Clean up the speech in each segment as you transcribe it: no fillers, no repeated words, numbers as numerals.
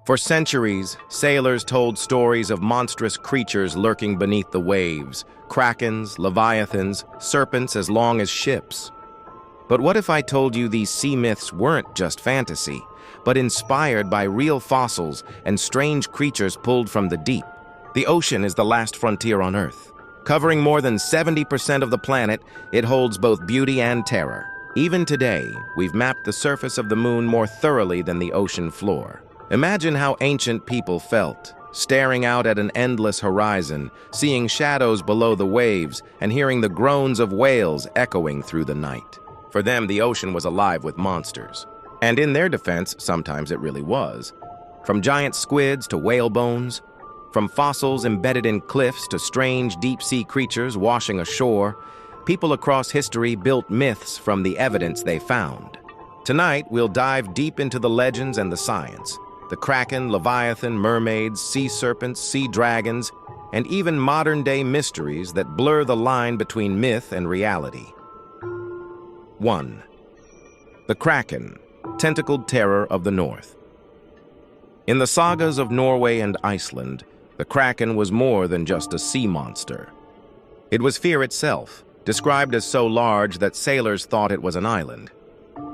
For centuries, sailors told stories of monstrous creatures lurking beneath the waves, krakens, leviathans, serpents as long as ships. But what if I told you these sea myths weren't just fantasy, but inspired by real fossils and strange creatures pulled from the deep? The ocean is the last frontier on Earth. Covering more than 70% of the planet, it holds both beauty and terror. Even today, we've mapped the surface of the moon more thoroughly than the ocean floor. Imagine how ancient people felt, staring out at an endless horizon, seeing shadows below the waves, and hearing the groans of whales echoing through the night. For them, the ocean was alive with monsters. And in their defense, sometimes it really was. From giant squids to whale bones, from fossils embedded in cliffs to strange deep-sea creatures washing ashore, people across history built myths from the evidence they found. Tonight, we'll dive deep into the legends and the science. The kraken, leviathan, mermaids, sea serpents, sea dragons, and even modern-day mysteries that blur the line between myth and reality. 1. The kraken, tentacled terror of the north. In the sagas of Norway and Iceland, the kraken was more than just a sea monster. It was fear itself, described as so large that sailors thought it was an island.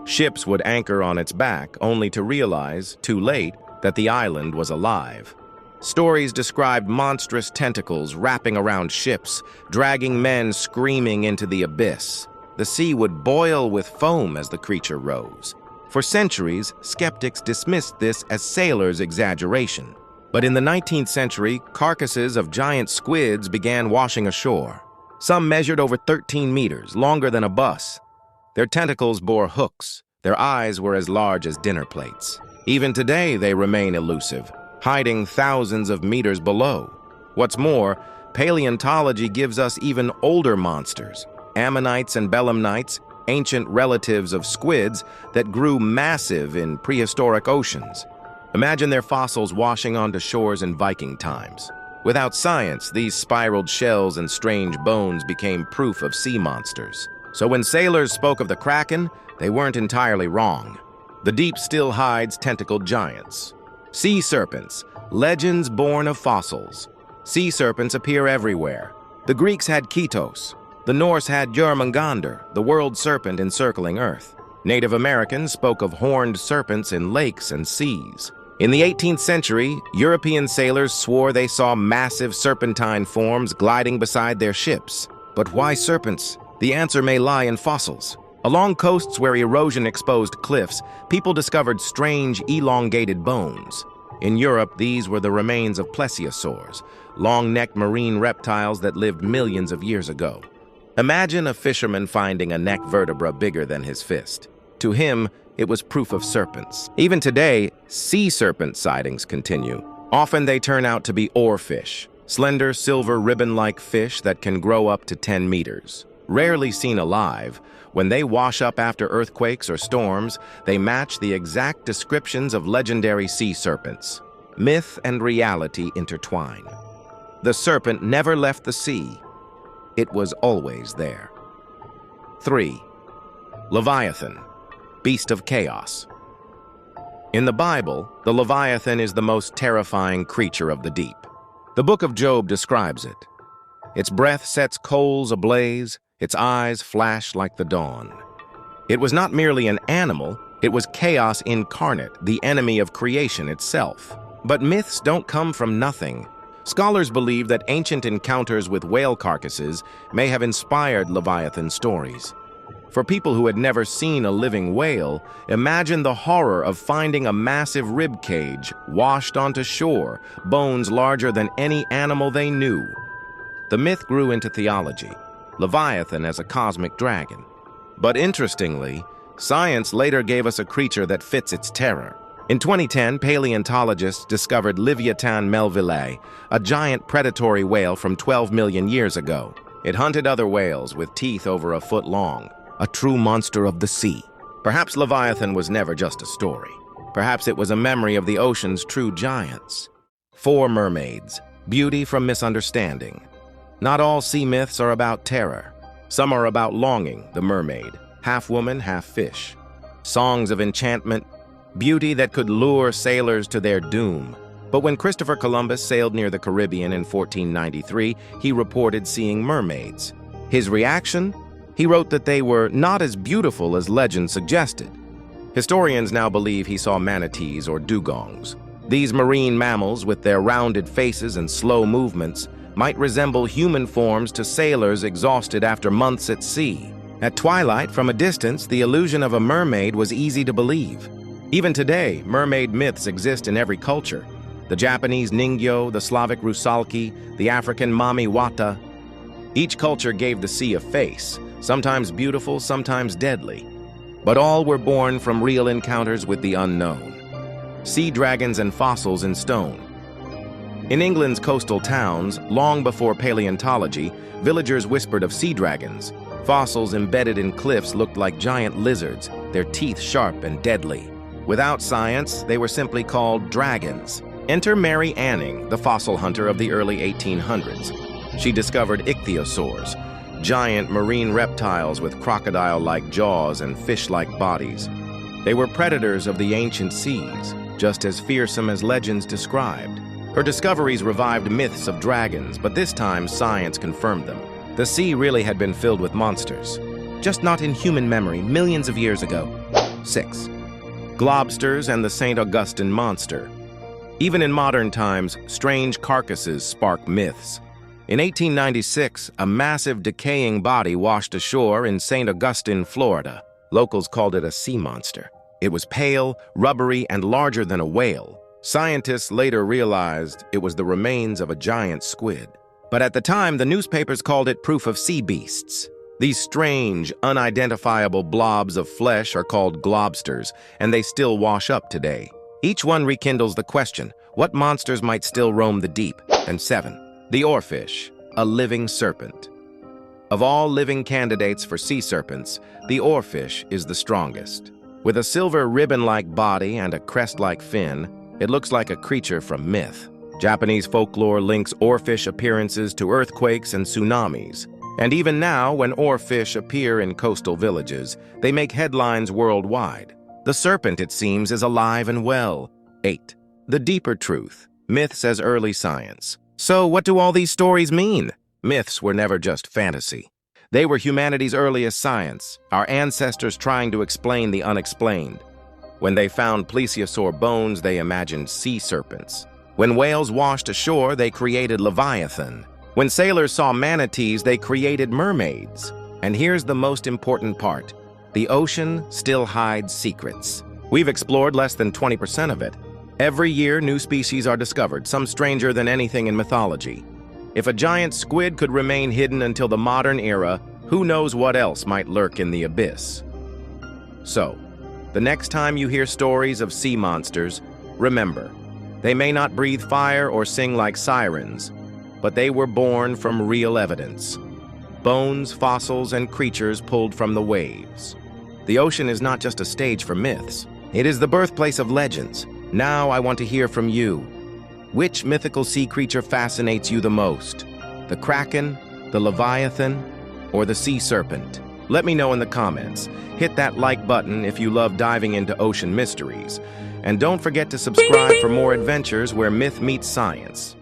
Ships would anchor on its back, only to realize, too late, that the island was alive. Stories described monstrous tentacles wrapping around ships, dragging men screaming into the abyss. The sea would boil with foam as the creature rose. For centuries, skeptics dismissed this as sailors' exaggeration. But in the 19th century, carcasses of giant squids began washing ashore. Some measured over 13 meters, longer than a bus. Their tentacles bore hooks. Their eyes were as large as dinner plates. Even today, they remain elusive, hiding thousands of meters below. What's more, paleontology gives us even older monsters, ammonites and belemnites, ancient relatives of squids that grew massive in prehistoric oceans. Imagine their fossils washing onto shores in Viking times. Without science, these spiraled shells and strange bones became proof of sea monsters. So when sailors spoke of the kraken, they weren't entirely wrong. The deep still hides tentacled giants. Sea serpents, legends born of fossils. Sea serpents appear everywhere. The Greeks had Kytos. The Norse had Jörmungandr, the world serpent encircling Earth. Native Americans spoke of horned serpents in lakes and seas. In the 18th century, European sailors swore they saw massive serpentine forms gliding beside their ships. But why serpents? The answer may lie in fossils. Along coasts where erosion exposed cliffs, people discovered strange, elongated bones. In Europe, these were the remains of plesiosaurs, long-necked marine reptiles that lived millions of years ago. Imagine a fisherman finding a neck vertebra bigger than his fist. To him, it was proof of serpents. Even today, sea serpent sightings continue. Often they turn out to be oarfish, slender silver ribbon-like fish that can grow up to 10 meters. Rarely seen alive, when they wash up after earthquakes or storms, they match the exact descriptions of legendary sea serpents. Myth and reality intertwine. The serpent never left the sea. It was always there. 3. Leviathan, beast of chaos. In the Bible, the Leviathan is the most terrifying creature of the deep. The book of Job describes it. Its breath sets coals ablaze, its eyes flash like the dawn. It was not merely an animal, it was chaos incarnate, the enemy of creation itself. But myths don't come from nothing. Scholars believe that ancient encounters with whale carcasses may have inspired Leviathan stories. For people who had never seen a living whale, imagine the horror of finding a massive rib cage washed onto shore, bones larger than any animal they knew. The myth grew into theology, Leviathan as a cosmic dragon. But interestingly, science later gave us a creature that fits its terror. In 2010, paleontologists discovered Leviathan melvillae, a giant predatory whale from 12 million years ago. It hunted other whales with teeth over a foot long, a true monster of the sea. Perhaps Leviathan was never just a story. Perhaps it was a memory of the ocean's true giants. 4 mermaids, beauty from misunderstanding. Not all sea myths are about terror. Some are about longing, the mermaid, half woman, half fish. Songs of enchantment, beauty that could lure sailors to their doom. But when Christopher Columbus sailed near the Caribbean in 1493, he reported seeing mermaids. His reaction? He wrote that they were not as beautiful as legend suggested. Historians now believe he saw manatees or dugongs. These marine mammals, with their rounded faces and slow movements, might resemble human forms to sailors exhausted after months at sea. At twilight, from a distance, the illusion of a mermaid was easy to believe. Even today, mermaid myths exist in every culture. The Japanese Ningyo, the Slavic Rusalki, the African Mami Wata. Each culture gave the sea a face, sometimes beautiful, sometimes deadly. But all were born from real encounters with the unknown. Sea dragons and fossils in stone. In England's coastal towns, long before paleontology, villagers whispered of sea dragons. Fossils embedded in cliffs looked like giant lizards, their teeth sharp and deadly. Without science, they were simply called dragons. Enter Mary Anning, the fossil hunter of the early 1800s. She discovered ichthyosaurs, giant marine reptiles with crocodile-like jaws and fish-like bodies. They were predators of the ancient seas, just as fearsome as legends described. Her discoveries revived myths of dragons, but this time science confirmed them. The sea really had been filled with monsters, just not in human memory millions of years ago. 6. Globsters and the St. Augustine monster. Even in modern times, strange carcasses spark myths. In 1896, a massive decaying body washed ashore in St. Augustine, Florida. Locals called it a sea monster. It was pale, rubbery, and larger than a whale. Scientists later realized it was the remains of a giant squid. But at the time, the newspapers called it proof of sea beasts. These strange, unidentifiable blobs of flesh are called globsters, and they still wash up today. Each one rekindles the question, what monsters might still roam the deep? And 7. The oarfish, a living serpent. Of all living candidates for sea serpents, the oarfish is the strongest. With a silver ribbon-like body and a crest-like fin, it looks like a creature from myth. Japanese folklore links oarfish appearances to earthquakes and tsunamis. And even now, when oarfish appear in coastal villages, they make headlines worldwide. The serpent, it seems, is alive and well. 8. The deeper truth, myths as early science. So what do all these stories mean? Myths were never just fantasy. They were humanity's earliest science, our ancestors trying to explain the unexplained. When they found plesiosaur bones, they imagined sea serpents. When whales washed ashore, they created leviathan. When sailors saw manatees, they created mermaids. And here's the most important part. The ocean still hides secrets. We've explored less than 20% of it. Every year, new species are discovered, some stranger than anything in mythology. If a giant squid could remain hidden until the modern era, who knows what else might lurk in the abyss? So, the next time you hear stories of sea monsters, remember, they may not breathe fire or sing like sirens, but they were born from real evidence. Bones, fossils, and creatures pulled from the waves. The ocean is not just a stage for myths. It is the birthplace of legends. Now I want to hear from you. Which mythical sea creature fascinates you the most? The kraken, the leviathan, or the sea serpent? Let me know in the comments. Hit that like button if you love diving into ocean mysteries. And don't forget to subscribe for more adventures where myth meets science.